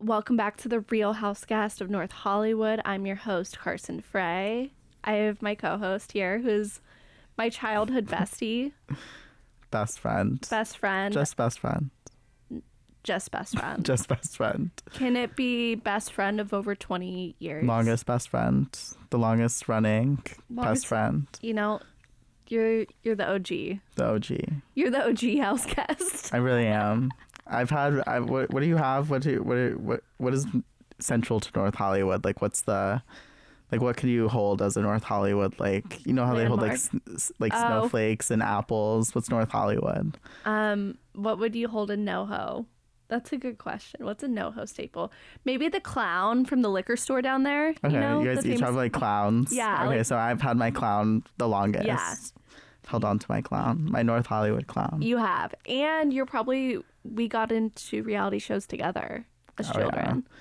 Welcome back to the Real Housecast of North Hollywood. I'm your host, Carson Frey. I have my co-host here, who's my childhood bestie. Best friend. Best friend. Just best friend. Just best friend. Just best friend. Can it be best friend of over 20 years? Longest best friend. The longest running best friend. You know, you're the OG. The OG. You're the OG Housecast. I really am. What do you have? What is central to North Hollywood? Like, what can you hold as a North Hollywood? Like, you know how Landmark. they hold like snowflakes and apples. What's North Hollywood? What would you hold in NoHo? That's a good question. What's a NoHo staple? Maybe the clown from the liquor store down there. Okay, you know, you guys each have like clowns. Yeah. Okay, so I've had my clown the longest. Yeah. Held on to my clown, my North Hollywood clown. You have. And we got into reality shows together as children. Yeah.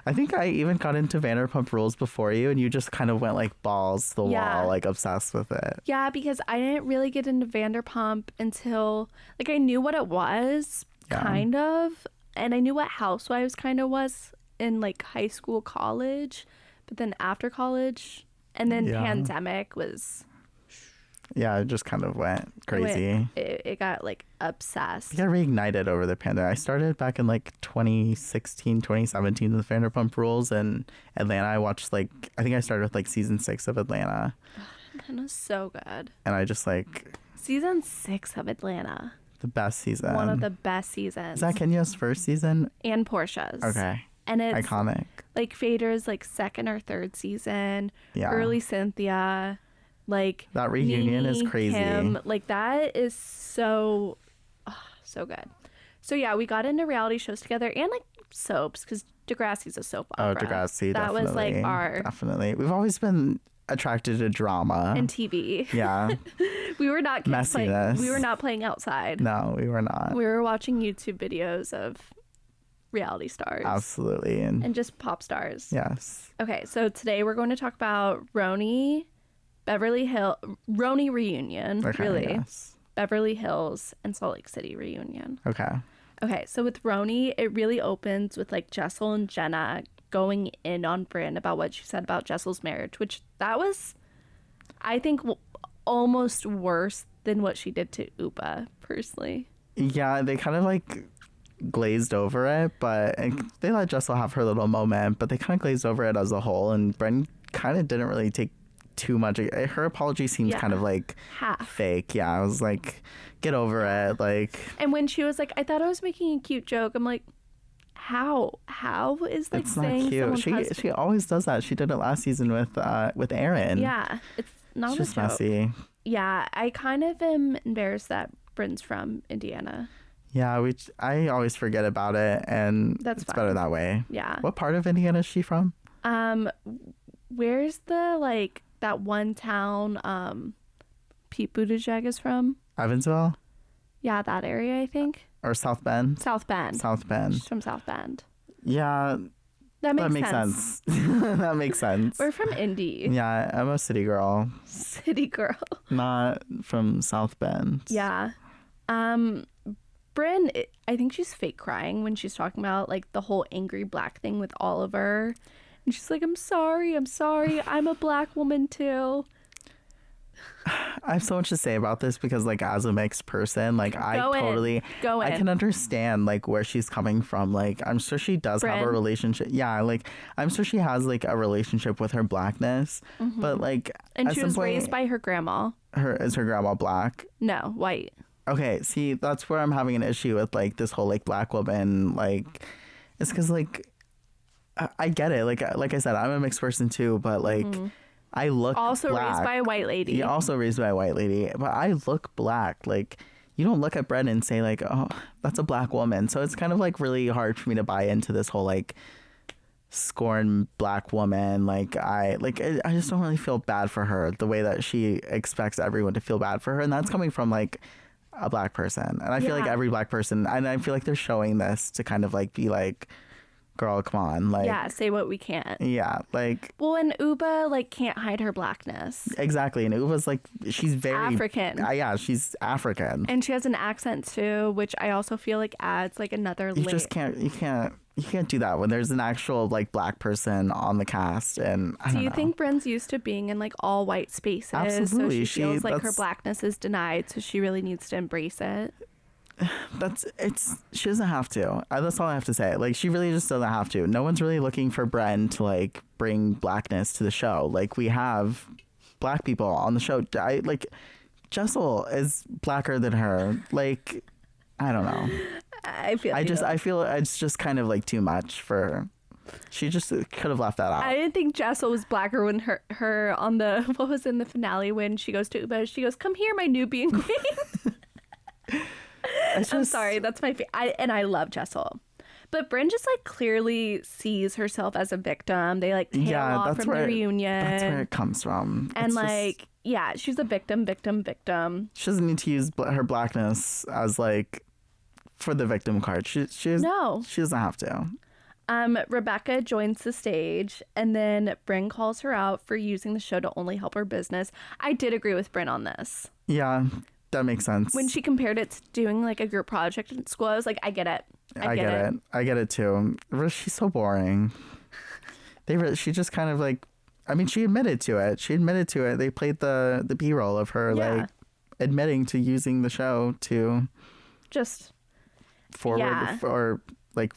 I think I even got into Vanderpump Rules before you, and you just kind of went like balls to the wall, like obsessed with it. Yeah, because I didn't really get into Vanderpump until, like, I knew what it was, kind of, and I knew what Housewives kind of was in like high school, college, but then after college, and then pandemic was... Yeah, it just kind of went crazy. It got like obsessed. It got reignited over the pandemic. I started back in like 2016, 2017 with Vanderpump Rules in Atlanta. I watched I think I started with like season 6 of Atlanta. Atlanta's so good. And I just like... Season 6 of Atlanta. The best season. One of the best seasons. Is that Kenya's first season? And Portia's. Okay. And it's... iconic. Like Fader's like second or third season. Yeah. Early Cynthia. Like that reunion Nene, is crazy. Kim, like that is so good. So yeah, we got into reality shows together and like soaps because Degrassi's a soap opera. Oh, Degrassi, that definitely. was like our We've always been attracted to drama and TV. Yeah. We were not messiness. We were not playing outside. No, we were not. We were watching YouTube videos of reality stars. Absolutely. And just pop stars. Yes. Okay, so today we're going to talk about Roni reunion, okay, really. Yes. Beverly Hills and Salt Lake City reunion. Okay, so with Roni, it really opens with like Jessel and Jenna going in on Brynn about what she said about Jessel's marriage, which that was, I think, almost worse than what she did to Upa, personally. Yeah, they kind of like glazed over it, but they let Jessel have her little moment, but they kind of glazed over it as a whole, and Brynn kind of didn't really take too much. Her apology seems kind of like half fake. Yeah, I was like, get over it. Like, and when she was like, I thought I was making a cute joke, I'm like, how is like it's saying not cute. She always does that. She did it last season with Aaron. Yeah, it's not it's a just joke. Messy. Yeah, I kind of am embarrassed that Brynn's from Indiana. Yeah, I always forget about it, and it's better that way. Yeah. What part of Indiana is she from? Where's the like that one town Pete Buttigieg is from? Evansville? Yeah, that area, I think. Or South Bend? South Bend. She's from South Bend. Yeah. That makes sense. That makes sense. We're from Indy. Yeah, I'm a city girl. City girl. Not from South Bend. Yeah. Brynn, I think she's fake crying when she's talking about like the whole angry black thing with Oliver. And she's like, I'm sorry. I'm a black woman too. I have so much to say about this because like as a mixed person, like I can understand like where she's coming from. Like I'm sure she does have a relationship. Yeah, like I'm sure she has like a relationship with her blackness. Mm-hmm. But like, and she was raised by her grandma. Is her grandma black? No, white. Okay, see, that's where I'm having an issue with like this whole like black woman. Like it's because like I get it. Like I said, I'm a mixed person too, but like I look also black. Raised by a white lady. Yeah, also raised by a white lady, but I look black. Like you don't look at Brynn and say like, oh, that's a black woman. So it's kind of like really hard for me to buy into this whole like scorn black woman. Like I just don't really feel bad for her the way that she expects everyone to feel bad for her, and that's coming from like a black person. And I feel like every black person, and I feel like they're showing this to kind of like be like, girl, come on, like, yeah, say what we can't. Yeah, like, well, and Uba like can't hide her blackness. Exactly. And Uba's like, she's very African. Yeah, she's African, and she has an accent too, which I also feel like adds like another layer. You can't do that when there's an actual like black person on the cast. And do you think Bryn's used to being in like all white spaces? Absolutely. So she feels like her blackness is denied, so she really needs to embrace it. She doesn't have to. That's all I have to say. Like, she really just doesn't have to. No one's really looking for Bryn to like bring blackness to the show. Like, we have black people on the show. Jessel is blacker than her. Like, I don't know. I feel it's just kind of like too much for her. She just could have left that out. I didn't think Jessel was blacker when her on the, what was in the finale, when she goes to Uba, she goes, "Come here, my Nubian queen." I'm sorry, that's my I love Jessel, but Bryn just like clearly sees herself as a victim. They like tail off from the reunion. That's where it comes from. And it's like, yeah, she's a victim. She doesn't need to use her blackness as like for the victim card. She doesn't have to. Rebecca joins the stage, and then Bryn calls her out for using the show to only help her business. I did agree with Bryn on this. Yeah. That makes sense. When she compared it to doing like a group project in school, I was like, I get it. I get it. I get it too. She's so boring. She just kind of like, I mean, she admitted to it. They played the B-roll of her like admitting to using the show to just forward or like,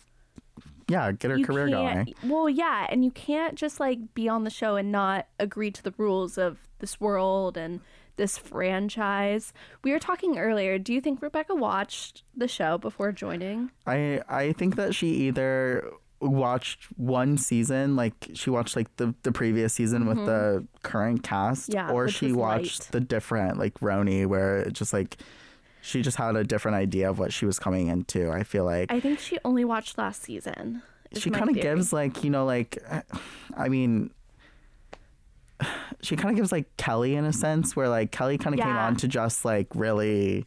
get her career going. Well, yeah, and you can't just like be on the show and not agree to the rules of this world and this franchise. We were talking earlier. Do you think Rebecca watched the show before joining? I think that she either watched one season, like she watched like the previous season with the current cast, or she watched the different like Roni, where it just like she just had a different idea of what she was coming into. I feel like I think she only watched last season. She kind of gives like, you know, like, I mean, she kind of gives like Kelly in a sense, where like Kelly kind of came on to just like really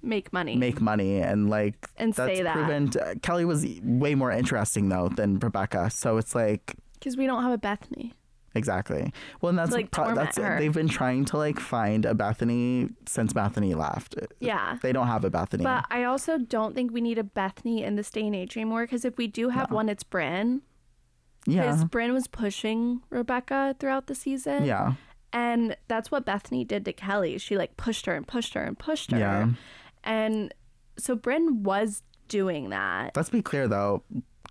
make money and like, and that's say that proven Kelly was way more interesting though than Rebecca, so it's like, because we don't have a Bethany. Exactly. Well, and that's like that's they've been trying to like find a Bethany since Bethany left. Yeah, they don't have a Bethany. But I also don't think we need a Bethany in this day and age anymore, because if we do have one, it's Bryn. Yeah, because Bryn was pushing Rebecca throughout the season. Yeah, and that's what Bethany did to Kelly. She like pushed her and pushed her and pushed her. Yeah, and so Bryn was doing that. Let's be clear though,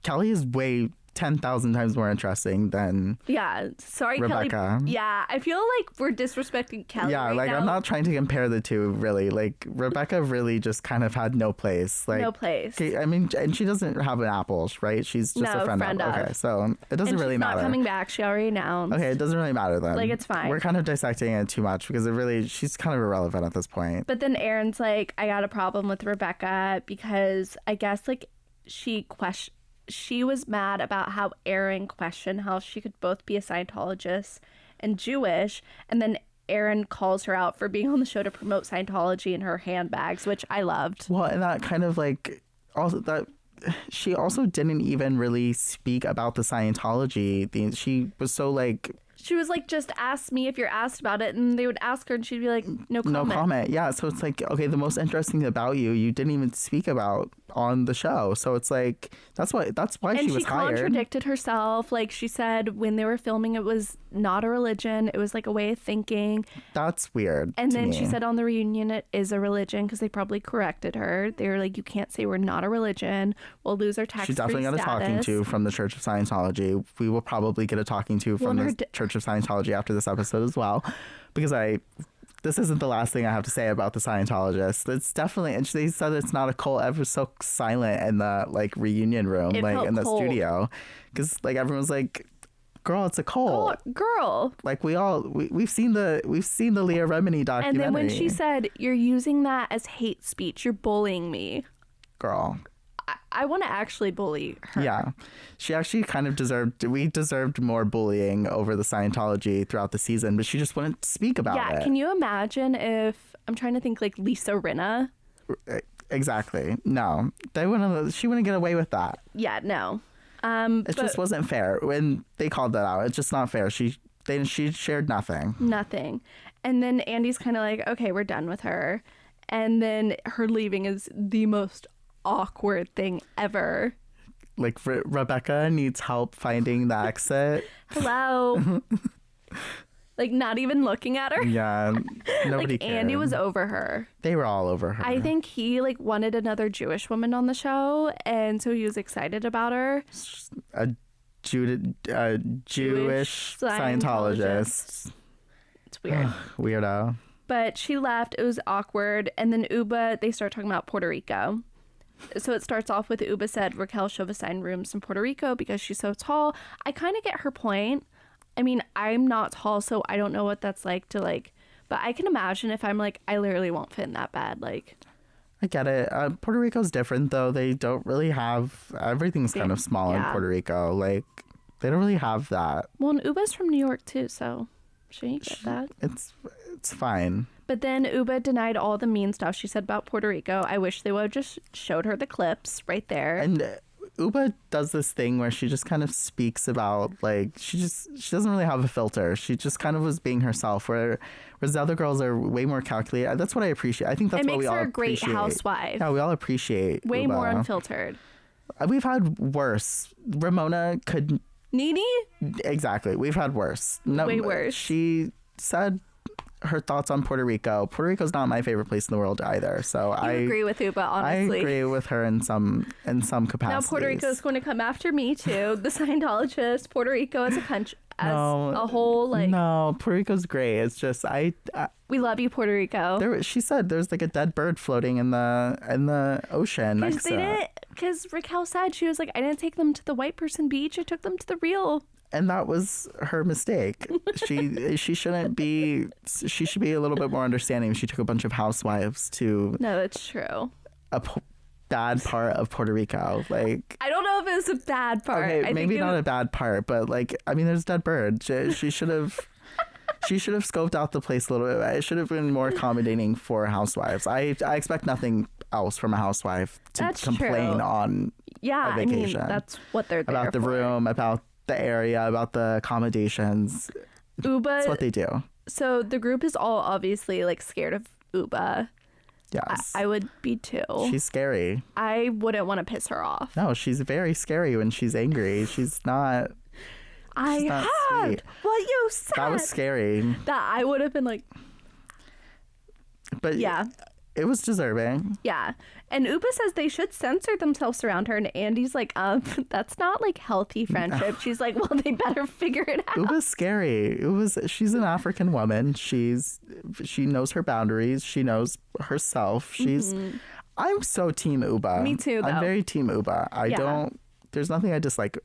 Kelly is way 10,000 times more interesting than sorry Rebecca. Kelly. Yeah, I feel like we're disrespecting Kelly. Yeah, right, like now. I'm not trying to compare the two really. Like Rebecca really just kind of had no place. Like, no place. I mean, and she doesn't have an apples, right? She's just a friend of. Okay, so it doesn't really matter. She's not coming back. She already announced. Okay, it doesn't really matter then. Like, it's fine. We're kind of dissecting it too much because she's kind of irrelevant at this point. But then Aaron's like, I got a problem with Rebecca because I guess like she was mad about how Aaron questioned how she could both be a Scientologist and Jewish, and then Aaron calls her out for being on the show to promote Scientology in her handbags, which I loved. Well, and that kind of like also that she also didn't even really speak about the Scientology thing. She was so like, she was like, just ask me if you're asked about it, and they would ask her and she'd be like, no comment. No comment. Yeah, so it's like, okay, the most interesting thing about you didn't even speak about on the show. So it's like, that's why she was hired. And she contradicted herself. Like, she said when they were filming, it was not a religion, it was like a way of thinking. That's weird. And then she said on the reunion it is a religion, because they probably corrected her. They were like, you can't say we're not a religion, we'll lose our tax-free status. She definitely got a talking to from the Church of Scientology. We will probably get a talking to from the Church of Scientology after this episode as well, because this isn't the last thing I have to say about the Scientologists. It's definitely, and they said it's not a cult. Ever so silent in the like reunion room, like in the studio, because like everyone's like, girl, it's a cult. Girl. Like we've seen the Leah Remini documentary. And then when she said, you're using that as hate speech, you're bullying me. Girl. I want to actually bully her. Yeah. She actually kind of we deserved more bullying over the Scientology throughout the season, but she just wouldn't speak about it. Yeah, can you imagine if, I'm trying to think like Lisa Rinna? Exactly. No. She wouldn't get away with that. Yeah, no. It just wasn't fair when they called that out. It's just not fair. She shared nothing. Nothing. And then Andy's kind of like, okay, we're done with her. And then her leaving is the most awkward thing ever. Like Rebecca needs help finding the exit. Hello. Like not even looking at her. Yeah, nobody cared. Andy was over her. They were all over her. I think he like wanted another Jewish woman on the show, and so he was excited about her. A Jewish Scientologist. It's weird. Weirdo. But she left. It was awkward. And then Uba, they start talking about Puerto Rico. So it starts off with Uba said Raquel should have assigned rooms in Puerto Rico because she's so tall. I kind of get her point. I mean, I'm not tall, so I don't know what that's like to like, but I can imagine if I'm like, I literally won't fit in that bad. Like, I get it. Puerto Rico's different though. They don't really have, everything's kind of small in Puerto Rico. Like, they don't really have that. Well, and Uba's from New York too, so she get that. It's fine. But then Uba denied all the mean stuff she said about Puerto Rico. I wish they would have just showed her the clips right there. And Uba does this thing where she just kind of speaks about, like, she doesn't really have a filter. She just kind of was being herself, whereas the other girls are way more calculated. That's what I appreciate. I think that's what we all appreciate. It makes her a great housewife. Yeah, we all appreciate way Uba. More unfiltered. We've had worse. Ramona could... Nene? Exactly. We've had worse. No, way worse. She said her thoughts on Puerto Rico. Puerto Rico's not my favorite place in the world either. So I agree with Uba, honestly. I agree with her in some capacity. Now Puerto Rico is going to come after me too. The Scientologists, Puerto Rico as a country, as a whole, like no, Puerto Rico's great. It's just we love you, Puerto Rico. She said there's like a dead bird floating in the ocean next to it. Because Raquel said, she was like, I didn't take them to the white person beach. I took them to the real. And that was her mistake. She shouldn't be. She should be a little bit more understanding. She took a bunch of housewives to. No, that's true. A bad part of Puerto Rico. Like, I don't know if it was a bad part. Okay, maybe not a bad part, but like, I mean, there's dead bird. She should have. She should have scoped out the place a little bit. It should have been more accommodating for housewives. I expect nothing else from a housewife to complain on. Yeah, a vacation. I mean, that's what they're there about the for. Room, about the area, about the accommodations. Uba. That's what they do. So the group is all obviously like scared of Uba. Yes. I would be too. She's scary. I wouldn't want to piss her off. No, she's very scary when she's angry. She's not. I heard what you said. That was scary. That I would have been like. But yeah. It was deserving. Yeah. And Uba says they should censor themselves around her. And Andy's like, that's not like healthy friendship. She's like, well, they better figure it out. Uba's scary. She's an African woman. She knows her boundaries. She knows herself. I'm so team Uba. Me too, though. I'm very team Uba. There's nothing I dislike.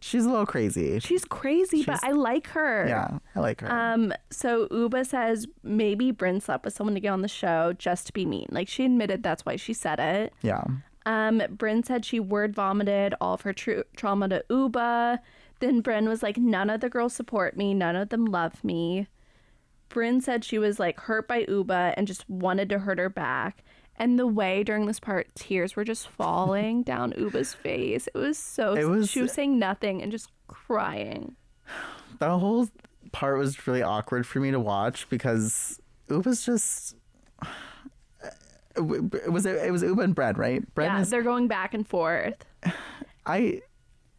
She's a little crazy. She's crazy, but I like her. Yeah, I like her. So Uba says maybe Bryn slept with someone to get on the show just to be mean. Like, she admitted that's why she said it. Yeah. Bryn said she word vomited all of her trauma to Uba. Then Bryn was like, none of the girls support me. None of them love me. Bryn said she was like hurt by Uba and just wanted to hurt her back. And the way during this part, tears were just falling down Uba's face. It was she was saying nothing and just crying. The whole part was really awkward for me to watch because Uba's just... It was Uba and Bryn, right? They're going back and forth.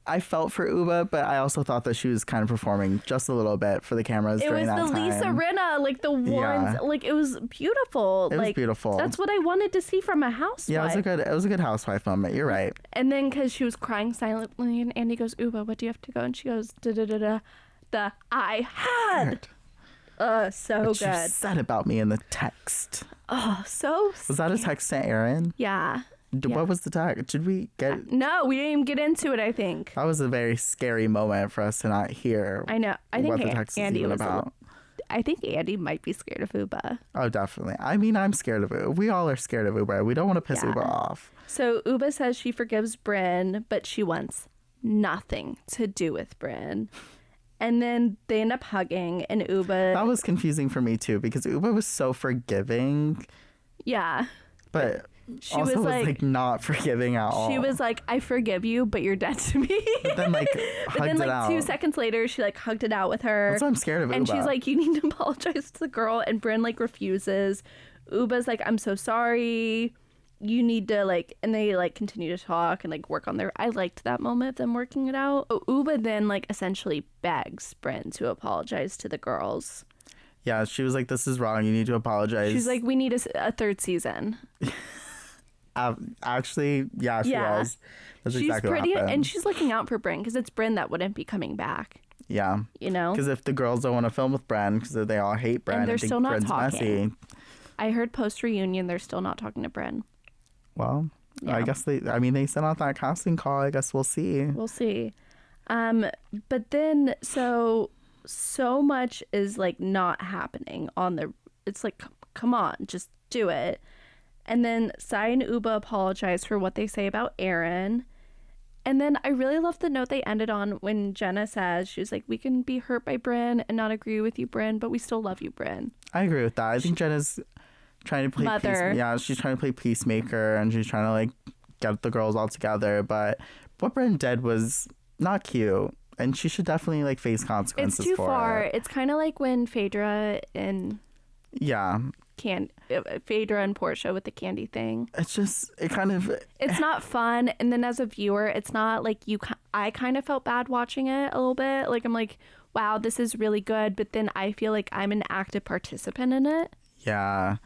I felt for Uba, but I also thought that she was kind of performing just a little bit for the cameras during that time. It was the Lisa Rinna, like the ones, like it was beautiful. It was beautiful. That's what I wanted to see from a housewife. Yeah, it was a good housewife moment. You're right. And then because she was crying silently, and Andy goes, Uba, what do you have to go? And she goes, da-da-da-da, I had. So what good. You said about me in the text. Oh, so Was that a text to Aaron? Yeah. What was the tag? Did we get... No, we didn't even get into it, I think. That was a very scary moment for us to not hear. I know. I think what the text Andy was was about. I think Andy might be scared of Uba. Oh, definitely. I mean, I'm scared of Uba. We all are scared of Uba. We don't want to piss Uba off. So Uba says she forgives Brynn, but she wants nothing to do with Brynn. And then they end up hugging, and Uba... That was confusing for me, too, because Uba was so forgiving. Yeah. But she also was like not forgiving at all. She was like, I forgive you, but you're dead to me. But then, like, hugged it out. 2 seconds later, she, like, hugged it out with her. That's why I'm scared of Uba. And she's like, you need to apologize to the girl. And Brynn, like, refuses. Uba's like, I'm so sorry. You need to, like, and they, like, continue to talk and, like, work on I liked that moment of them working it out. Uba then, like, essentially begs Brynn to apologize to the girls. Yeah, she was like, this is wrong. You need to apologize. She's like, we need a third season. Actually, yeah, she was. That's she's exactly pretty, what happened. and she's looking out for Brynn because it's Brynn that wouldn't be coming back. Yeah. You know? Because if the girls don't want to film with Brynn because they all hate Brynn and they're still not Brynn's talking. Messy. I heard post-reunion they're still not talking to Brynn. Well, yeah. I guess they sent out that casting call. I guess we'll see. We'll see. But then, so much is, like, not happening on it's like, come on, just do it. And then Sai and Uba apologize for what they say about Aaron. And then I really love the note they ended on when Jenna says, she was like, we can be hurt by Brynn and not agree with you, Brynn, but we still love you, Brynn. I agree with that. I think Jenna's trying to play she's trying to play peacemaker, and she's trying to, like, get the girls all together. But what Brynn did was not cute, and she should definitely, like, face consequences for it. It's too far. It's kind of like when Phaedra and... Yeah. Phaedra and Portia with the candy thing. It's just, it's not fun. And then as a viewer, it's not like I kind of felt bad watching it a little bit. Like, I'm like, wow, this is really good. But then I feel like I'm an active participant in it. Yeah.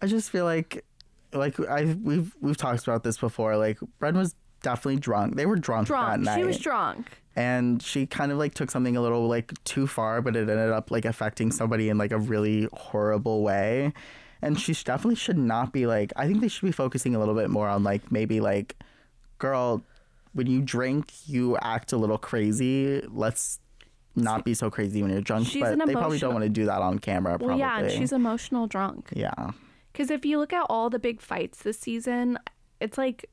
I just feel like we've talked about this before. Like, Brynn was definitely drunk. They were drunk that night. She was drunk. And she kind of, like, took something a little, like, too far, but it ended up, like, affecting somebody in, like, a really horrible way. And she definitely should not be, like, I think they should be focusing a little bit more on, like, maybe, like, girl, when you drink, you act a little crazy. Let's not be so crazy when you're drunk. But they probably don't want to do that on camera, probably. Well, yeah, and she's emotional drunk. Yeah. Because if you look at all the big fights this season, it's like...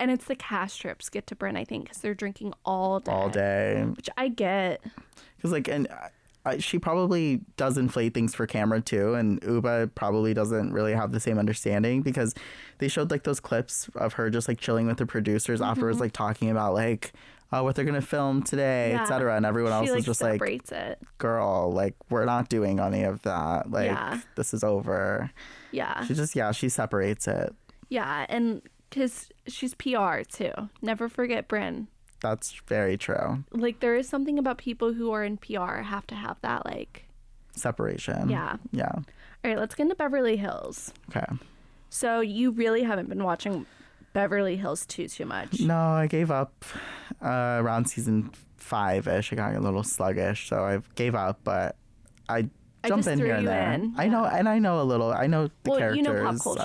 And it's the cast trips get to Brynn, I think, because they're drinking all day. All day. Which I get. Because, like, and she probably does inflate things for camera, too. And Uba probably doesn't really have the same understanding, because they showed, like, those clips of her just, like, chilling with the producers afterwards, like, talking about, like, oh, what they're going to film today, etc. And everyone else is just like, girl, like, we're not doing any of that. Like, this is over. Yeah. She separates it. Yeah. And... Because she's PR, too. Never forget Brynn. That's very true. Like, there is something about people who are in PR have to have that, like... separation. Yeah. Yeah. All right, let's get into Beverly Hills. Okay. So, you really haven't been watching Beverly Hills too much. No, I gave up around season 5-ish. I got a little sluggish, so I gave up, but I jump in here and there. I know, and I know a little. I know the characters. You know pop culture.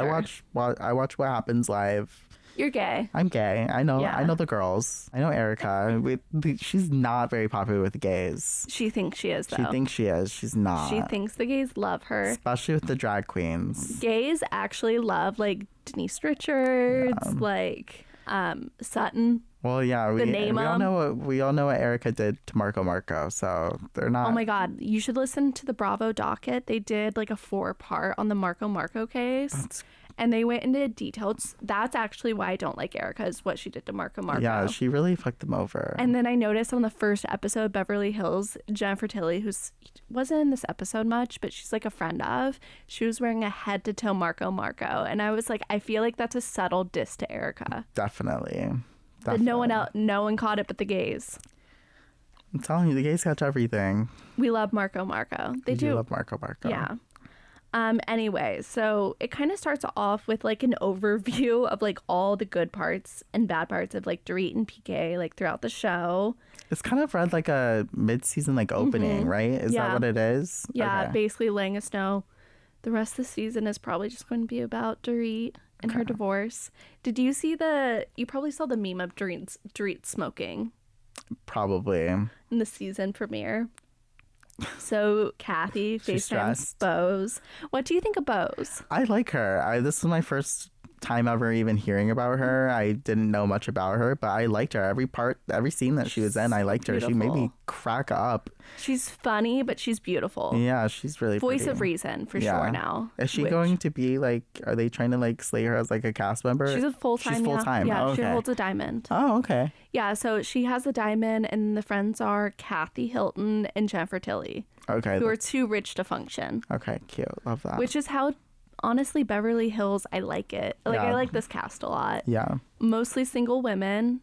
I watch What Happens Live. You're gay. I'm gay. I know. Yeah. I know the girls. I know Erica. She's not very popular with the gays. She thinks she is, though. She thinks she is. She's not. She thinks the gays love her. Especially with the drag queens. Gays actually love, like, Denise Richards, like Sutton. Well, yeah, we all know what Erica did to Marco, so they're not. Oh my God, you should listen to the Bravo docket. They did like a 4-part on the Marco case, and they went into details. That's actually why I don't like Erica, is what she did to Marco. Yeah, she really fucked them over. And then I noticed on the first episode, Beverly Hills, Jennifer Tilly, who's wasn't in this episode much, but she's like a friend of, she was wearing a head to toe Marco, and I was like, I feel like that's a subtle diss to Erica. Definitely. But no one caught it but the gays. I'm telling you, the gays catch everything. We love Marco. They do love Marco. Yeah. Anyway, so it kind of starts off with like an overview of like all the good parts and bad parts of like Dorit and PK like throughout the show. It's kind of read like a mid-season like opening, right? Is that what it is? Yeah, basically letting us know the rest of the season is probably just going to be about Dorit and her divorce. Did you see you probably saw the meme of Dorit smoking? Probably. In the season premiere. So Kathy FaceTimes Bose. What do you think of Bose? I like her. This is my first time ever even hearing about her. I didn't know much about her, but I liked her. Every scene that she was in, I liked her. Beautiful. She made me crack up. She's funny, but she's beautiful. Yeah, she's really voice pretty. of reason for sure now. Is she going to be like, are they trying to like slay her as like a cast member? She's a full-time. She's full-time. Yeah, okay. She holds a diamond. Oh, okay. Yeah, so she has a diamond, and the friends are Kathy Hilton and Jennifer Tilly. Okay. Who are too rich to function. Okay, cute. Love that. Which is how, honestly, Beverly Hills, I like it. Like, I like this cast a lot. Yeah. Mostly single women.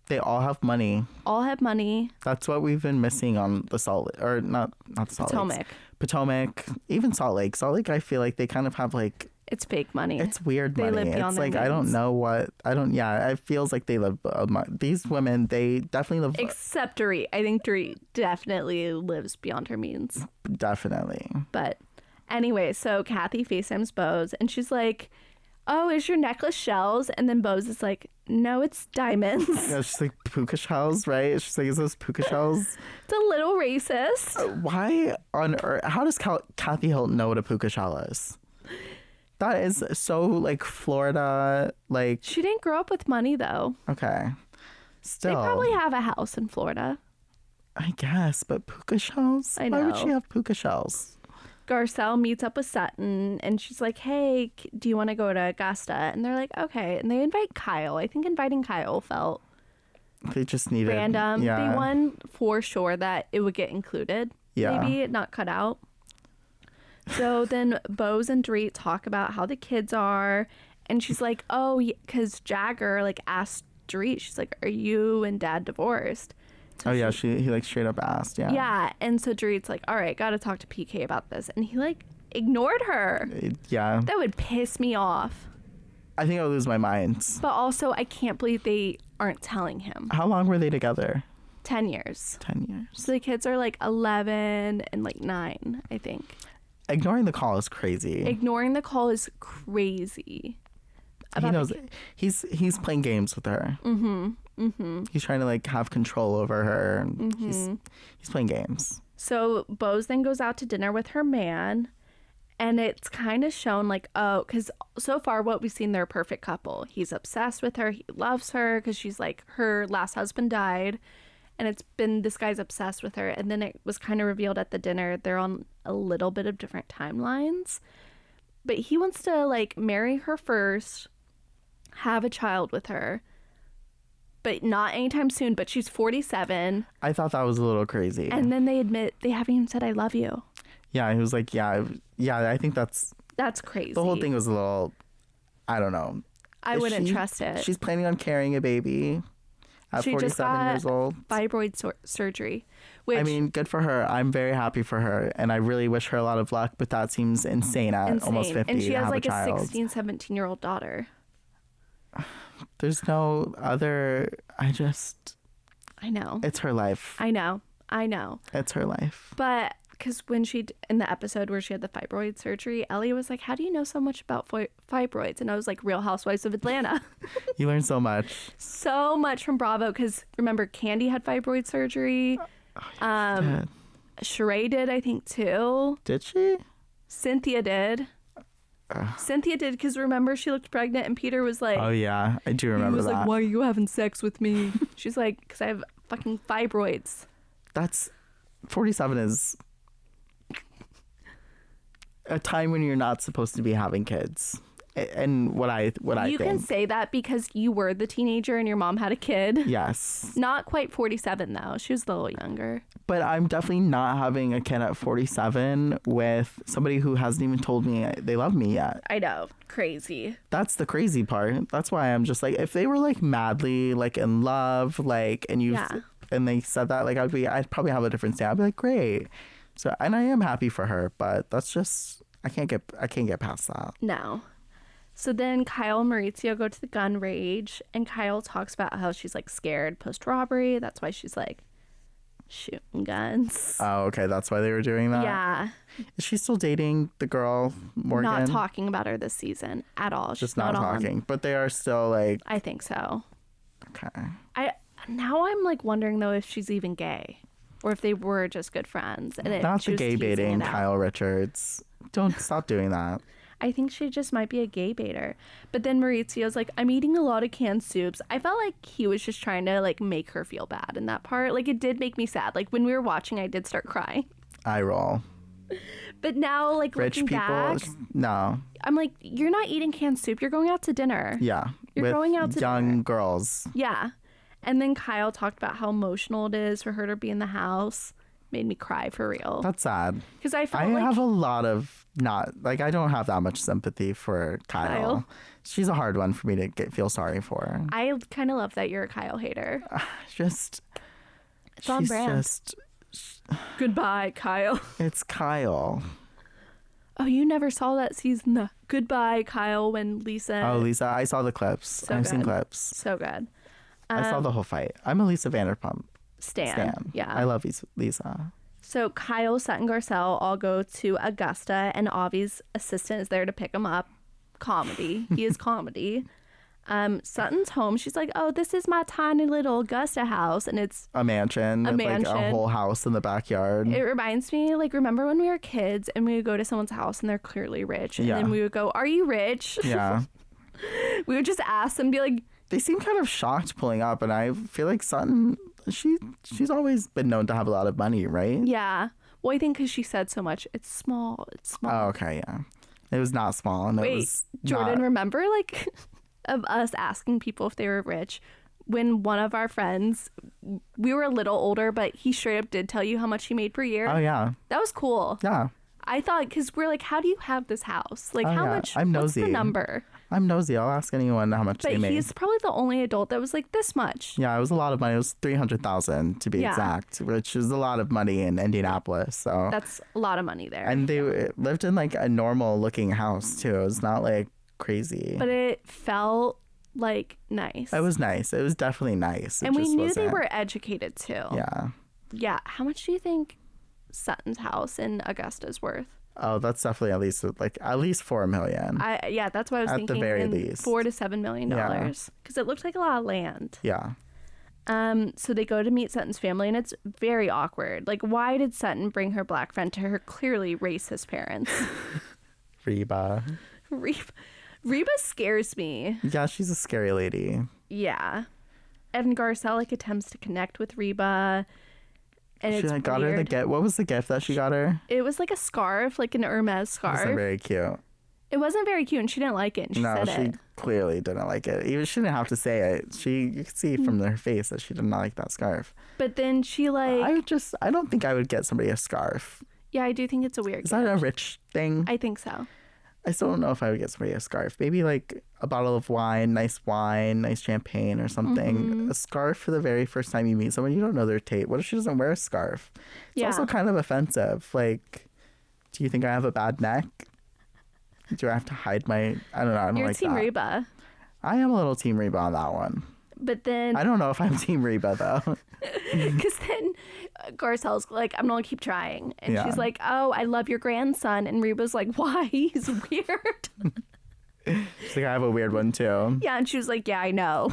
They all have money. All have money. That's what we've been missing on the Salt Lake, or not Salt Lake. Potomac. Even Salt Lake. Salt Lake, I feel like they kind of have like... It's fake money. It's weird money. They live beyond their means. I don't know what... it feels like they live... these women, they definitely live... Except Dorit. I think Dorit definitely lives beyond her means. Definitely. But anyway, so Kathy FaceTimes Bose, and she's like, oh, is your necklace shells? And then Bose is like, no, it's diamonds. Yeah, she's like, puka shells, right? She's like, is those puka shells? It's a little racist. Why on earth? How does Kathy Hilton know what a puka shell is? That is so like Florida, like... She didn't grow up with money though. Okay. Still. They probably have a house in Florida. I guess, but puka shells? I know. Why would she have puka shells? Garcelle meets up with Sutton, and she's like, hey, do you want to go to Augusta? And they're like, okay. And they invite Kyle. I think inviting Kyle felt... They just needed... random. Yeah. They won for sure that it would get included. Yeah. Maybe not cut out. So then Bose and Dorit talk about how the kids are, and she's like, oh, because Jagger like asked Dorit, she's like, are you and Dad divorced? So he like straight up asked. Yeah, and so Dorit's like, all right, gotta talk to PK about this, and he like ignored her. Yeah, that would piss me off. I think I'll lose my mind. But also, I can't believe they aren't telling him. How long were they together? 10 years. 10 years. So the kids are like 11 and like 9, I think. Ignoring the call is crazy. Ignoring the call is crazy. He knows he's playing games with her. Mm-hmm. Mm-hmm. He's trying to like have control over her. Mm-hmm. He's playing games. So Bose then goes out to dinner with her man, and it's kind of shown like, oh, because so far what we've seen, they're a perfect couple. He's obsessed with her. He loves her because she's like, her last husband died. And it's been, this guy's obsessed with her. And then it was kind of revealed at the dinner, they're on a little bit of different timelines. But he wants to, like, marry her first, have a child with her. But not anytime soon, but she's 47. I thought that was a little crazy. And then they admit they haven't even said, I love you. Yeah, he was like, yeah, I think that's crazy. The whole thing was a little, I don't know. I wouldn't trust it. She's planning on carrying a baby. At she 47 years old. Fibroid surgery. Which, I mean, good for her. I'm very happy for her. And I really wish her a lot of luck. But that seems insane at almost 50 and she has like a 16, 17-year-old daughter. There's no other... I know. It's her life. I know. It's her life. But... because when in the episode where she had the fibroid surgery, Ellie was like, how do you know so much about fibroids? And I was like, Real Housewives of Atlanta. You learned so much. So much from Bravo. Because remember, Candy had fibroid surgery. Sheree did, I think, too. Did she? Cynthia did. Cynthia did, because remember, she looked pregnant and Peter was like... Oh, yeah. I do remember that. He was like, why are you having sex with me? She's like, because I have fucking fibroids. That's... 47 is... a time when you're not supposed to be having kids, and what I think. You can say that because you were the teenager and your mom had a kid. Yes. Not quite 47 though. She was a little younger. But I'm definitely not having a kid at 47 with somebody who hasn't even told me they love me yet. I know. Crazy. That's the crazy part. That's why I'm just like, if they were like madly like in love, like, and they said that, like, I'd probably have a different stand. I'd be like, great. So, and I am happy for her, but that's just, I can't get past that. No. So then Kyle and Maurizio go to the gun range, and Kyle talks about how she's like scared post-robbery. That's why she's like shooting guns. Oh, okay. That's why they were doing that? Yeah. Is she still dating the girl, Morgan? Not talking about her this season at all. Just not talking. But they are still like... I think so. Okay. Now I'm like wondering though if she's even gay. or if they were just good friends. And not the gay baiting Kyle Richards. Don't stop doing that. I think she just might be a gay baiter. But then Maurizio's like, I'm eating a lot of canned soups. I felt like he was just trying to like make her feel bad in that part. Like it did make me sad. Like when we were watching, I did start crying. I roll. But now, like, rich looking people, back, no. I'm like, you're not eating canned soup. You're going out to dinner. Yeah. You're going out to young dinner. girls. Yeah. And then Kyle talked about how emotional it is for her to be in the house. Made me cry for real. That's sad. Because I have a lot of I don't have that much sympathy for Kyle. She's a hard one for me to feel sorry for. I kind of love that you're a Kyle hater. It's on brand. Goodbye, Kyle. It's Kyle. Oh, you never saw that season? Goodbye, Kyle, when Lisa... Oh, Lisa. I saw the clips. I've seen clips. So good. I saw the whole fight. I'm a Lisa Vanderpump stan. Yeah. I love Lisa. So Kyle, Sutton, Garcelle all go to Augusta, and Avi's assistant is there to pick him up. Comedy. He is comedy. Sutton's home. She's like, oh, this is my tiny little Augusta house. And it's a mansion. Like a whole house in the backyard. It reminds me, like, remember when we were kids and we would go to someone's house and they're clearly rich. And then we would go, are you rich? Yeah. We would just ask them, be like... They seem kind of shocked pulling up. And I feel like Sutton, she's always been known to have a lot of money, right? Yeah. Well, I think because she said so much, it's small. It's small. Oh, okay, yeah. It was not small. And Wait, it was Jordan, remember, like... of us asking people if they were rich when one of our friends, we were a little older, but he straight up did tell you how much he made per year. Oh yeah, that was cool. Yeah, I thought, because we're like, how do you have this house? Like, how much? I'm nosy. What's the number? I'm nosy. I'll ask anyone how much they made. But he's probably the only adult that was like, this much. Yeah, it was a lot of money. It was $300,000 to be exact, which is a lot of money in Indianapolis. So that's a lot of money there. And they lived in like a normal looking house too. It was not like crazy, but it felt like nice. It was nice. It was definitely nice. And we knew they were educated too. Yeah. How much do you think Sutton's house in Augusta's worth? Oh, that's definitely at least $4 million. That's what I was thinking. At the very least, $4 to $7 million, because it looked like a lot of land. Yeah. So they go to meet Sutton's family, and it's very awkward. Like, why did Sutton bring her black friend to her clearly racist parents? Reba scares me. Yeah, she's a scary lady. Yeah. And Garcelle like attempts to connect with Reba. And she it's like got her the gift. What was the gift that she got her? It was like a scarf, like an Hermes scarf. It wasn't very cute. It wasn't very cute, and she didn't like it. And she clearly didn't like it. Even she didn't have to say it. You could see from her face that she did not like that scarf. But then she like... I don't think I would get somebody a scarf. Yeah, I do think it's a weird gift. Is that a rich thing? I think so. I still don't know if I would get somebody a scarf. Maybe like a bottle of wine, nice champagne or something. Mm-hmm. A scarf for the very first time you meet someone, you don't know their taste. What if she doesn't wear a scarf? It's also kind of offensive. Like, do you think I have a bad neck? Do I have to hide my... I don't know. I don't like that. You're Team Reba. I am a little Team Reba on that one. But then... I don't know if I'm Team Reba, though. Because then Garcelle's like, I'm going to keep trying. And she's like, oh, I love your grandson. And Reba's like, why? He's weird. She's like, I have a weird one, too. Yeah, and she was like, yeah, I know.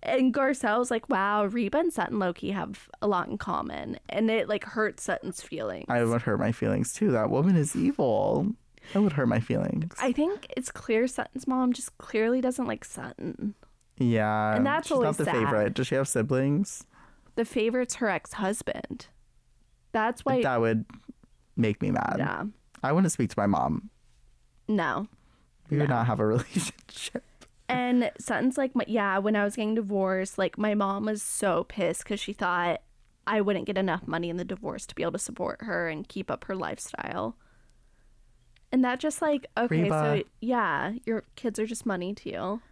And Garcelle's like, wow, Reba and Sutton low-key have a lot in common. And it, like, hurts Sutton's feelings. I would hurt my feelings, too. That woman is evil. That would hurt my feelings. I think it's clear Sutton's mom just clearly doesn't like Sutton. Yeah. And that's always not the favorite. Does she have siblings? The favorite's her ex-husband. That's why... That would make me mad. Yeah. I wouldn't speak to my mom. No. We would not have a relationship. And Sutton's like, when I was getting divorced, like, my mom was so pissed because she thought I wouldn't get enough money in the divorce to be able to support her and keep up her lifestyle. And that just like, okay, Reba. So yeah, your kids are just money to you.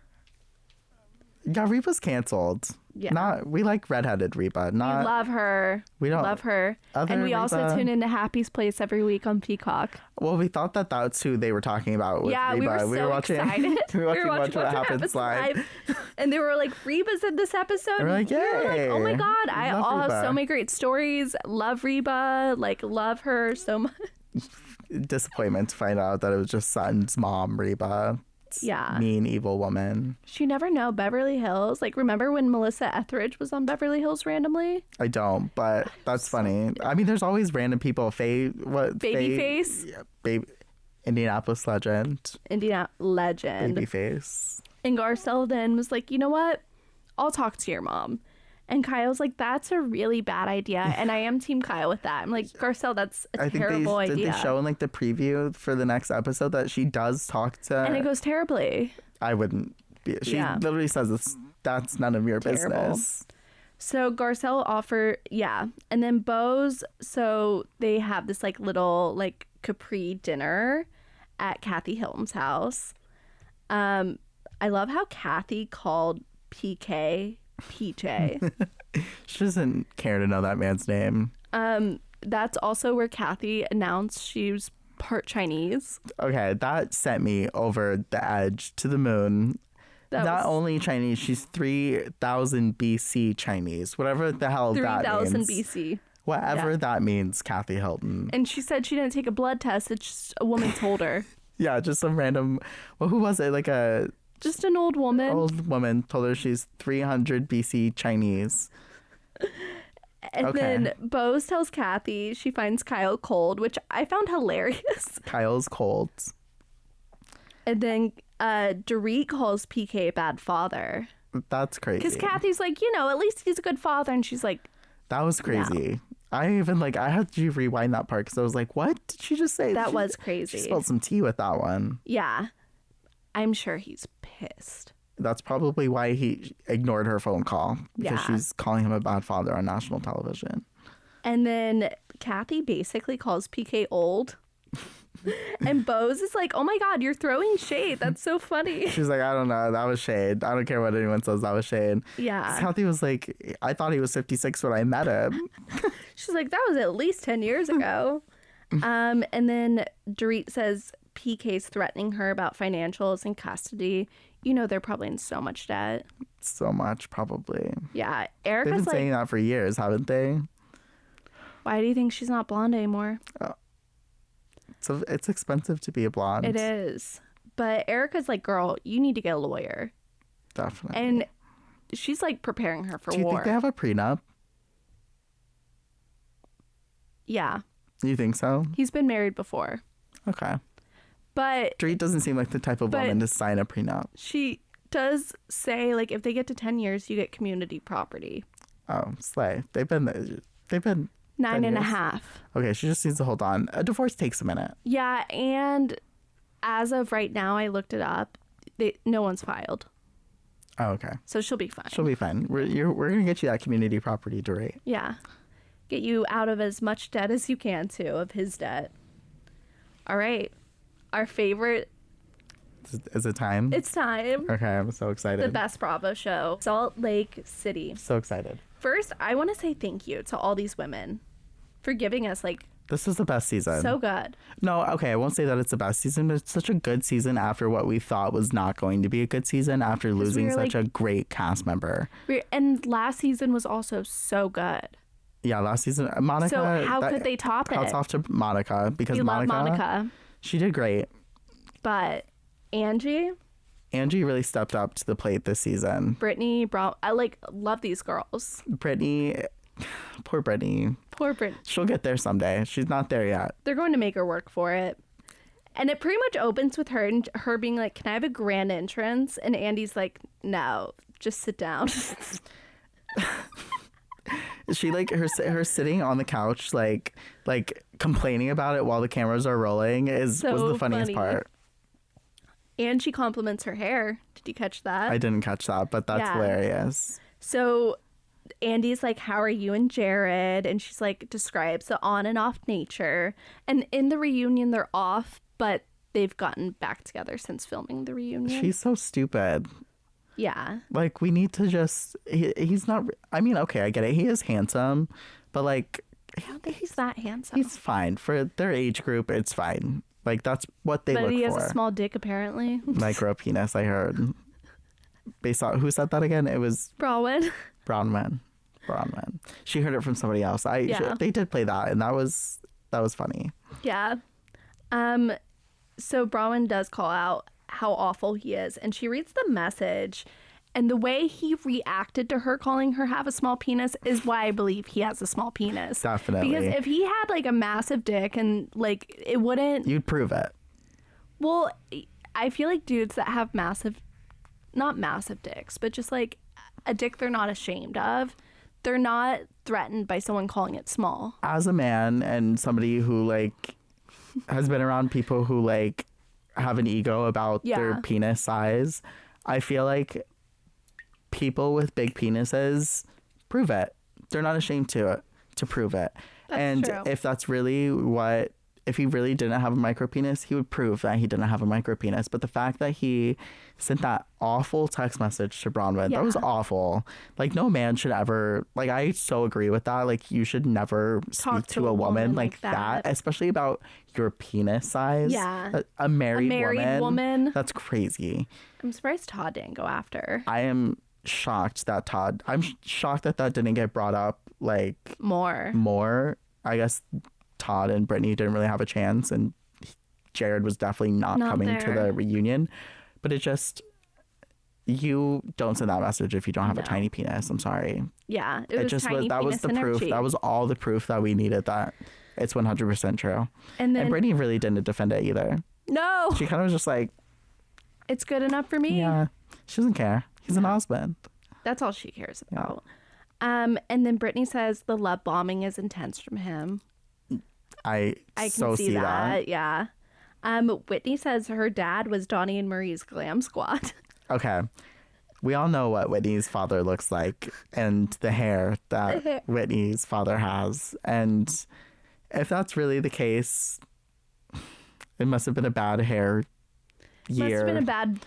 Yeah, Reba's canceled. Yeah. We like redheaded Reba. We love her. We don't love her. And we also tune into Happy's Place every week on Peacock. Well, we thought that's who they were talking about with Reba. We were watching, excited. we were watching What Happens Live. And they were like, Reba's in this episode. And we're like, yay. Like, oh my God. I all have so many great stories. Love Reba. Like, love her so much. Disappointment to find out that it was just Sutton's mom, Reba. mean, evil woman. You never know. Beverly Hills. Like, remember when Melissa Etheridge was on Beverly Hills randomly? I don't, but that's funny. I mean, there's always random people. Babyface? Yeah, Indianapolis legend. Babyface. And Garcelle then was like, you know what? I'll talk to your mom. And Kyle's like, that's a really bad idea. And I am team Kyle with that. I'm like, Garcelle, that's a terrible idea. Did they show in like the preview for the next episode that she does talk to... And it goes terribly. I wouldn't be... She literally says that's none of your business. So Garcelle offered... Yeah. And then Bose... So they have this like little like Capri dinner at Kathy Hilton's house. I love how Kathy called PK... PJ. She doesn't care to know that man's name. That's also where Kathy announced she was part Chinese. Okay, that sent me over the edge to the moon. Not only Chinese, she's 3000 BC Chinese. Whatever the hell that means. 3000 BC. Whatever that means, Kathy Hilton. And she said she didn't take a blood test. It's just a woman told her. Yeah, just some random... Well, who was it? Like a... Just an old woman. Old woman told her she's 300 BC Chinese. And then Bose tells Kathy she finds Kyle cold, which I found hilarious. Kyle's cold. And then Dorit calls PK a bad father. That's crazy. Because Kathy's like, at least he's a good father. And she's like... That was crazy. No. I had to rewind that part because I was like, what did she just say? That was crazy. She spilled some tea with that one. Yeah. I'm sure he's pissed. That's probably why he ignored her phone call. Because she's calling him a bad father on national television. And then Kathy basically calls PK old. And Bose is like, oh my God, you're throwing shade. That's so funny. She's like, I don't know. That was shade. I don't care what anyone says. That was shade. Yeah. Kathy was like, I thought he was 56 when I met him. She's like, that was at least 10 years ago. And then Dorit says PK's threatening her about financials and custody. They're probably in so much debt. So much, probably. Yeah. Erica's They've been saying that for years, haven't they? Why do you think she's not blonde anymore? So it's expensive to be a blonde. It is. But Erica's like, girl, you need to get a lawyer. Definitely. And she's like preparing her for war. Do you think they have a prenup? Yeah. You think so? He's been married before. Okay. But Dorit doesn't seem like the type of woman to sign a prenup. She does say, like, if they get to 10 years, you get community property. Oh, slay. They've been 9.5. Okay, she just needs to hold on. A divorce takes a minute. Yeah, and as of right now, I looked it up. No one's filed. Oh, okay. So she'll be fine. She'll be fine. We're going to get you that community property, Dorit. Yeah. Get you out of as much debt as you can, too, of his debt. All right. Our favorite... Is it time? It's time. Okay, I'm so excited. The best Bravo show. Salt Lake City. So excited. First, I want to say thank you to all these women for giving us, like... This was the best season. So good. No, okay, I won't say that it's the best season, but it's such a good season after what we thought was not going to be a good season after losing such a great cast member. And last season was also so good. Yeah, last season, Monica... So how could they top it? Hats off to Monica, because we love Monica. She did great. But Angie really stepped up to the plate this season. Brittani, I love these girls. Brittani, poor Brittani. Poor Brittani. She'll get there someday. She's not there yet. They're going to make her work for it. And it pretty much opens with her being like, can I have a grand entrance? And Andy's like, no, just sit down. She her sitting on the couch like complaining about it while the cameras are rolling was the funniest part. And she compliments her hair. Did you catch that? I didn't catch that, but that's hilarious. So Andy's like, how are you and Jared? And she's like, describes the on and off nature. And in the reunion, they're off, but they've gotten back together since filming the reunion. She's so stupid. Yeah. Like, we need to just... He's not... I mean, okay, I get it. He is handsome, but like... I don't think he's that handsome. He's fine. For their age group, it's fine. Like, that's what they look for. But he has a small dick, apparently. Micro penis, I heard. Based on... Who said that again? It was... Bronwyn. She heard it from somebody else. They did play that, and that was funny. Yeah. So Bronwyn does call out how awful he is. And she reads the message, and the way he reacted to her calling her have a small penis is why I believe he has a small penis. Definitely. Because if he had like a massive dick and like it wouldn't... You'd prove it. Well, I feel like dudes that have not massive dicks, but just like a dick they're not ashamed of, they're not threatened by someone calling it small. As a man and somebody who like has been around people who like have an ego about their penis size, I feel like people with big penises prove it. They're not ashamed to prove it. That's true. If that's really if he really didn't have a micro penis, he would prove that he didn't have a micro penis. But the fact that he sent that awful text message to Bronwyn, that was awful. Like, no man should ever, like, I so agree with that. Like, you should never speak to a woman like that, especially about your penis size. Yeah. A married woman. That's crazy. I'm surprised Todd didn't go after. I am shocked that I'm shocked that didn't get brought up, like, more. I guess Todd and Brittani didn't really have a chance, and Jared was definitely not coming there to the reunion. But it just, you don't send that message if you don't have a tiny penis. I'm sorry. Yeah, that was the proof. That was all the proof that we needed that it's 100% true. And Brittani really didn't defend it either. No. She kind of was just like, it's good enough for me. Yeah, she doesn't care. He's an husband. That's all she cares about. And then Brittani says the love bombing is intense from him. I can so see that. Yeah. Whitney says her dad was Donnie and Marie's glam squad. Okay. We all know what Whitney's father looks like and the hair that Whitney's father has. And if that's really the case, it must have been a bad hair year. Must have been a bad,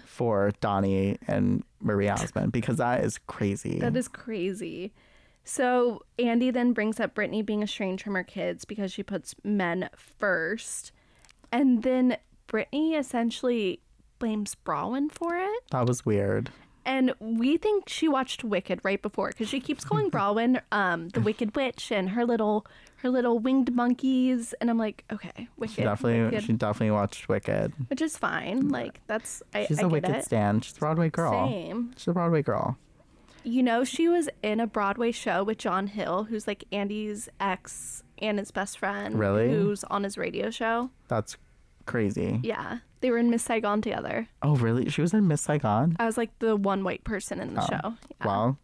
for Donnie and Marie Osmond, because that is crazy. That is crazy. So Andy then brings up Brittani being estranged from her kids because she puts men first. And then Brittani essentially blames Bronwyn for it. That was weird. And we think she watched Wicked right before, because she keeps calling Bronwyn the Wicked Witch and her little winged monkeys. And I'm like, okay, Wicked. She definitely watched Wicked. Which is fine. Like, she's a Wicked stan. She's a Broadway girl. Same. She's a Broadway girl. You know, she was in a Broadway show with John Hill, who's like Andy's ex and his best friend. Really? Who's on his radio show. That's crazy. Yeah. They were in Miss Saigon together. Oh, really? She was in Miss Saigon? I was like the one white person in the show. Yeah. Wow.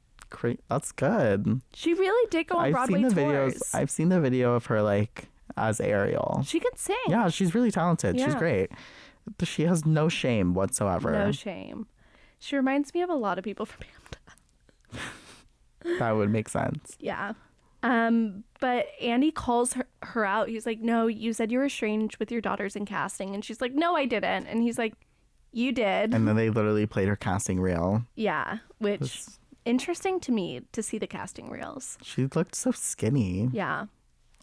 That's good. She really did go on Broadway tours. I've seen the video of her, like, as Ariel. She can sing. Yeah, she's really talented. Yeah. She's great. She has no shame whatsoever. No shame. She reminds me of a lot of people from Hamilton. That would make sense. Yeah. But Andy calls her out. He's like, no, you said you were estranged with your daughters in casting. And she's like, no, I didn't. And he's like, you did. And then they literally played her casting reel. Yeah, which interesting to me to see the casting reels. She looked so skinny. Yeah.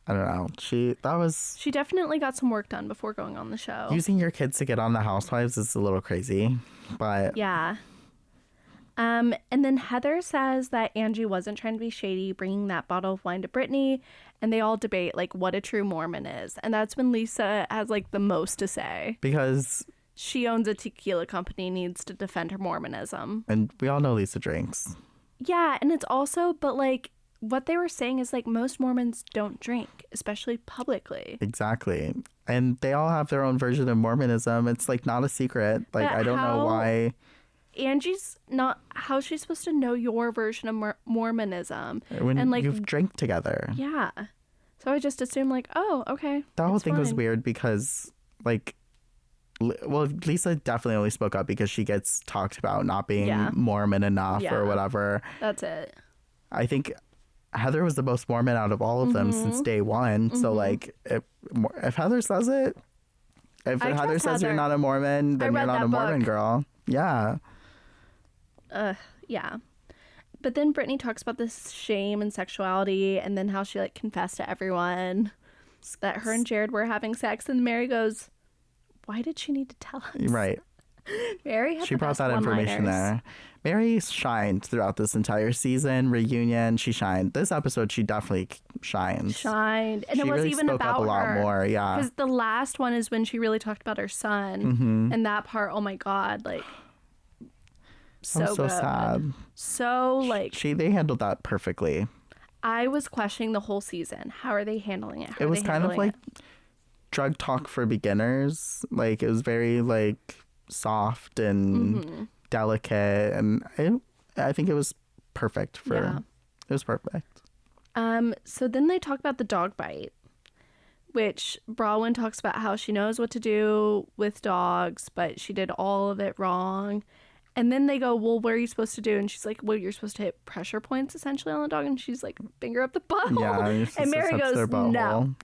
I don't know. She definitely got some work done before going on the show. Using your kids to get on the Housewives is a little crazy, but yeah. And then Heather says that Angie wasn't trying to be shady, bringing that bottle of wine to Brittani, and they all debate like what a true Mormon is. And that's when Lisa has like the most to say, because she owns a tequila company, needs to defend her Mormonism. And we all know Lisa drinks. Yeah, and it's also, but like what they were saying is like most Mormons don't drink, especially publicly. Exactly. And they all have their own version of Mormonism. It's like not a secret. Like, but I don't know why Angie's not, how's she supposed to know your version of Mormonism when and like you've drank together? Yeah. So I just assumed like, oh, okay. That whole thing was weird because like, well, Lisa definitely only spoke up because she gets talked about not being Mormon enough or whatever. That's it. I think Heather was the most Mormon out of all of them since day one. So like, if Heather says it, if Heather says you're not a Mormon, then you're not a Mormon girl. Yeah. Yeah. But then Brittani talks about this shame and sexuality, and then how she like confessed to everyone that her and Jared were having sex, and Mary goes, why did she need to tell us? Right. Mary had she brought that information there. Mary shined throughout this entire season. Reunion, she shined. This episode, she definitely shined. And she it was really even spoke about up a lot her. more. Yeah, because the last one is when she really talked about her son, and that part. Oh my god, like so good. Sad. So like they handled that perfectly. I was questioning the whole season. How are they handling it? It was kind of like drug talk for beginners. Like it was very like soft and delicate, and I think it was perfect for. Yeah. It was perfect. So then they talk about the dog bite, which Bronwyn talks about how she knows what to do with dogs, but she did all of it wrong. And then they go, well, what are you supposed to do? And she's like, well, you're supposed to hit pressure points essentially on the dog. And she's like, finger up the butthole. Yeah, and Mary goes, no.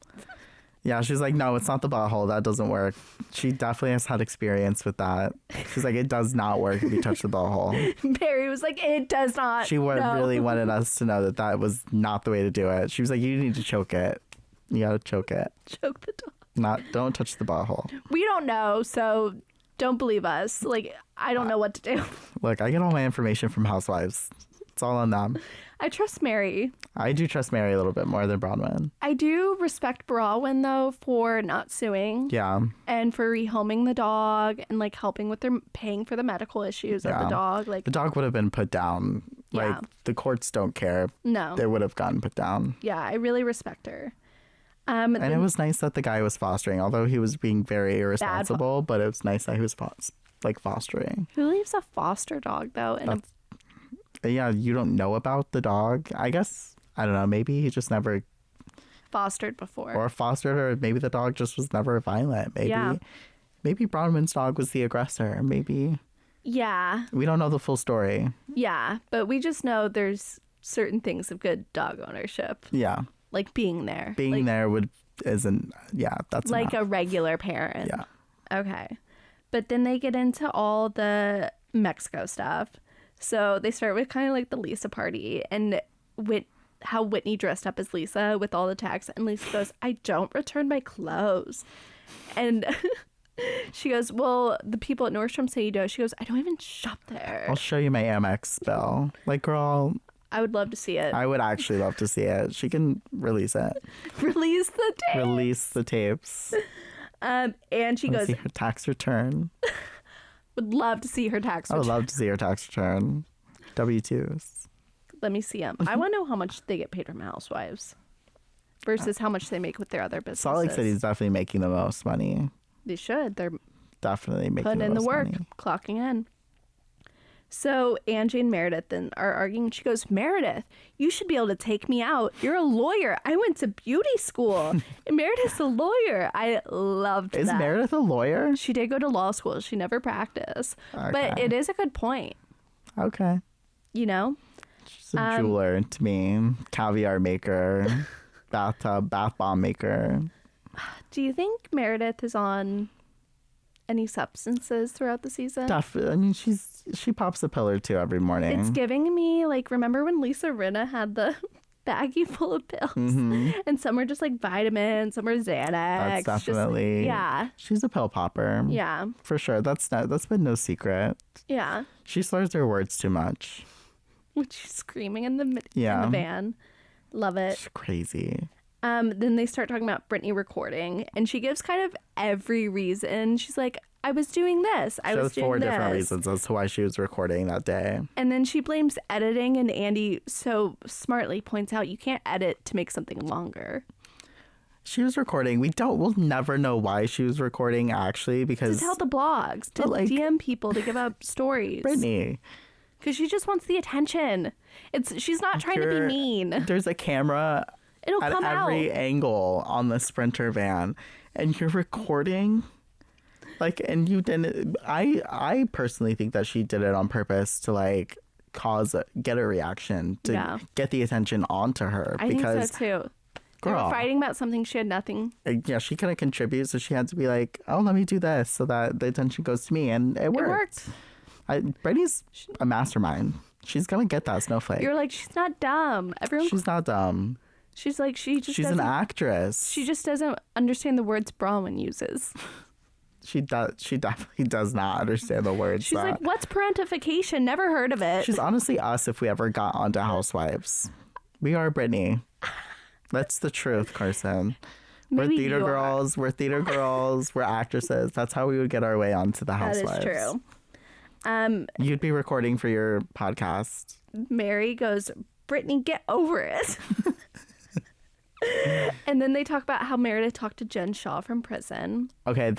Yeah, she's like, no, it's not the butthole. That doesn't work. She definitely has had experience with that. She's like, it does not work if you touch the butthole. Mary was like, it does not. She really wanted us to know that was not the way to do it. She was like, you need to choke it. You gotta choke it. Choke the dog. Don't touch the butthole. We don't know, so don't believe us. Like, I don't know what to do. Look, I get all my information from Housewives. It's all on them. I trust Mary. I do trust Mary a little bit more than Bronwyn. I do respect Bronwyn, though, for not suing. Yeah. And for rehoming the dog and, like, helping with paying for the medical issues of the dog. Like, the dog would have been put down. Like, the courts don't care. No. They would have gotten put down. Yeah, I really respect her. And it was nice that the guy was fostering, although he was being very irresponsible, but it was nice that he was, fostering. Who leaves a foster dog, though, in Yeah, you don't know about the dog. I guess, I don't know, maybe he just never fostered before. Or fostered, or maybe the dog just was never violent. Maybe Bronwyn's dog was the aggressor. Maybe. Yeah. We don't know the full story. Yeah, but we just know there's certain things of good dog ownership. Yeah. Like being there. Being there that's like enough. A regular parent. Yeah. Okay. But then they get into all the Mexico stuff. So they start with kind of like the Lisa party and how Whitney dressed up as Lisa with all the tags. And Lisa goes, I don't return my clothes. And she goes, well, the people at Nordstrom say you do. She goes, I don't even shop there. I'll show you my Amex bill. Like, girl. I would love to see it. I would actually love to see it. She can release it. Release the tapes. Release the tapes. And she goes, see her tax return. Would love to see her tax return. I would love to see her tax return. W-2s. Let me see them. I want to know how much they get paid from Housewives versus how much they make with their other businesses. Salt Lake City's definitely making the most money. They should. They're definitely making putting the in most the work, money. clocking in. So Angie and Meredith then are arguing. She goes, Meredith, you should be able to take me out. You're a lawyer. I went to beauty school. And Meredith's a lawyer. I loved that. Is Meredith a lawyer? She did go to law school. She never practiced. Okay. But it is a good point. Okay. You know? She's a jeweler to me. Caviar maker. bath bomb maker. Do you think Meredith is on any substances throughout the season? Definitely. I mean, she pops a pill or two every morning. It's giving me, like, remember when Lisa Rinna had the baggie full of pills? Mm-hmm. And some were just, like, vitamins, some were Xanax. That's definitely... Just, yeah. She's a pill popper. Yeah. For sure. That's been no secret. Yeah. She slurs her words too much. When she's screaming in the van. Love it. She's crazy. Then they start talking about Brittani recording, and she gives kind of every reason. She's like, I was doing this. I was doing 4 different reasons as to why she was recording that day. And then she blames editing, and Andy so smartly points out you can't edit to make something longer. She was recording. We'll never know why she was recording, actually, because... To tell the blogs, to DM people, to give up stories. Brittani. Because she just wants the attention. She's not trying to be mean. There's a camera... It'll come out. At every angle on the Sprinter van, and you're recording, like, and you didn't. I personally think that she did it on purpose to like get a reaction to get the attention onto her. I think so too. They were fighting about something she had nothing. Yeah, she couldn't contribute, so she had to be like, "Oh, let me do this," so that the attention goes to me, and it worked. Brittany's a mastermind. She's gonna get that snowflake. You're like, she's not dumb. She's not dumb. She's like, she's an actress. She just doesn't understand the words Bronwyn uses. She definitely does not understand the words. She's like, what's parentification? Never heard of it. She's honestly us if we ever got onto Housewives. We are Brittani. That's the truth, Carson. Maybe we're theater girls. We're theater girls. We're actresses. That's how we would get our way onto the Housewives. That is true. You'd be recording for your podcast. Mary goes, Brittani, get over it. And then they talk about how Meredith talked to Jen Shaw from prison. Okay,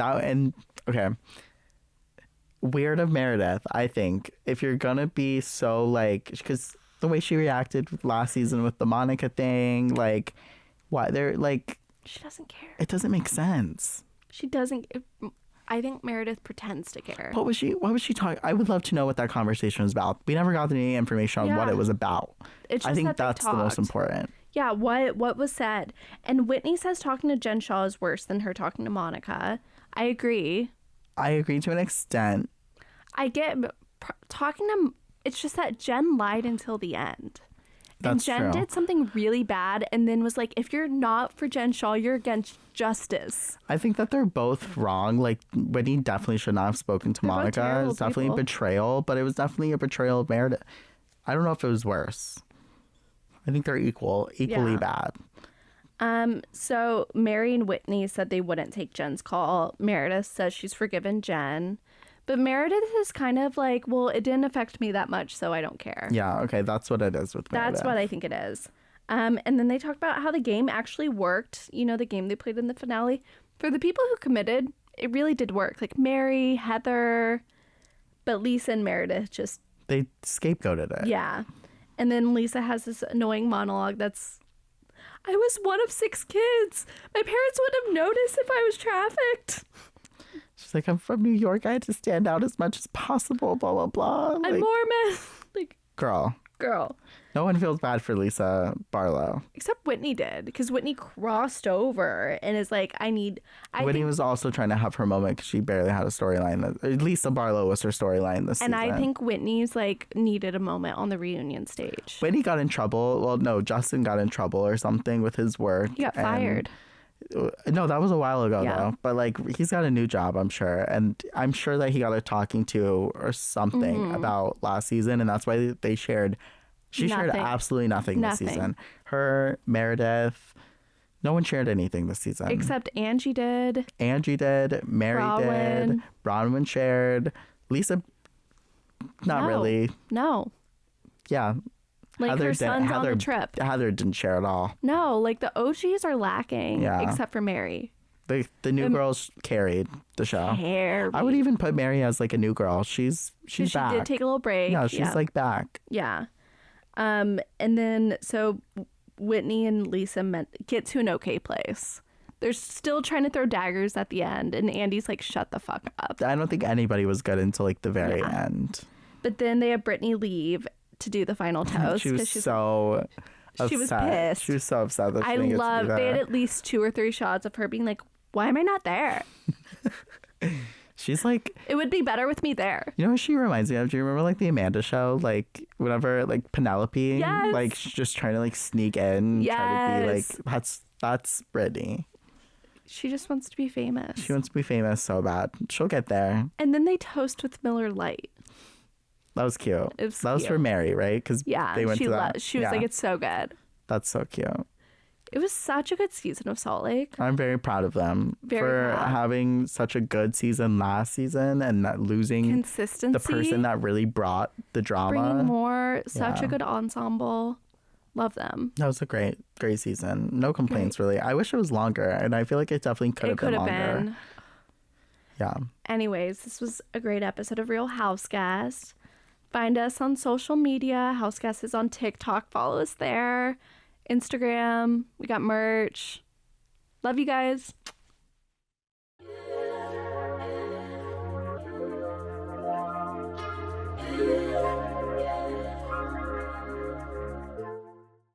weird of Meredith, I think. If you're gonna be so like, because the way she reacted last season with the Monica thing, like, why they're like, she doesn't care. It doesn't make sense. She doesn't. I think Meredith pretends to care. What was she talking? I would love to know what that conversation was about. We never got any information on what it was about. I think that's the most important. Yeah, what was said. And Whitney says talking to Jen Shaw is worse than her talking to Monica. I agree. I agree to an extent. I get talking to... It's just that Jen lied until the end. That's and Jen true. did something really bad and then was like, if you're not for Jen Shaw, you're against justice. I think that they're both wrong. Like, Whitney definitely should not have spoken to Monica. It was definitely a betrayal, but it was definitely a betrayal of Meredith. I don't know if it was worse. I think they're equally bad. So Mary and Whitney said they wouldn't take Jen's call. Meredith says she's forgiven Jen. But Meredith is kind of like, well, it didn't affect me that much, so I don't care. Yeah, okay, that's what it is with Meredith. That's what I think it is. And then they talk about how the game actually worked. You know, the game they played in the finale. For the people who committed, it really did work. Like Mary, Heather, but Lisa and Meredith just... They scapegoated it. Yeah. And then Lisa has this annoying monologue that's, I was one of 6 kids. My parents wouldn't have noticed if I was trafficked. She's like, I'm from New York. I had to stand out as much as possible, blah, blah, blah. I'm Mormon. Like, girl. No one feels bad for Lisa Barlow. Except Whitney did, because Whitney crossed over and is like, Whitney was also trying to have her moment because she barely had a storyline. Lisa Barlow was her storyline this season. And I think Whitney's like needed a moment on the reunion stage. Whitney got in trouble. Well, no, Justin got in trouble or something with his work. He got fired. No, that was a while ago though. But like, he's got a new job, I'm sure. And I'm sure that he got a talking to or something about last season. And that's why they shared... She shared absolutely nothing this season. Her, Meredith, no one shared anything this season. Except Angie did. Mary did. Bronwyn shared. Lisa, not really. No. Yeah. Like Heather her son's on the trip. Heather didn't share at all. No, like the OGs are lacking. Yeah. Except for Mary. The new girls carried the show. I would even put Mary as like a new girl. She's back. She did take a little break. Yeah, she's like back. Yeah. And then so Whitney and Lisa get to an okay place. They're still trying to throw daggers at the end, and Andy's like, shut the fuck up. I don't think anybody was good until like the very end. But then they have Brittany leave to do the final toast. She was so upset. She was pissed. She was so upset that she didn't get to be there. They had at least 2 or 3 shots of her being like, why am I not there? She's like... It would be better with me there. You know what she reminds me of? Do you remember like the Amanda show? Like whenever like Penelope, like she's just trying to like sneak in, try to be like, that's Brittany. She just wants to be famous. She wants to be famous so bad. She'll get there. And then they toast with Miller Lite. That was cute. That was for Mary, right? Because they went to that. She was like, it's so good. That's so cute. It was such a good season of Salt Lake. I'm very proud of them for having such a good season last season and not losing consistency. The person that really brought the drama. Bringing more, such a good ensemble. Love them. That was a great season. No complaints, really. I wish it was longer, and I feel like it definitely could have been longer. Yeah. Anyways, this was a great episode of Real Houseguest. Find us on social media. Houseguest is on TikTok. Follow us there. Instagram. We got merch. Love you guys.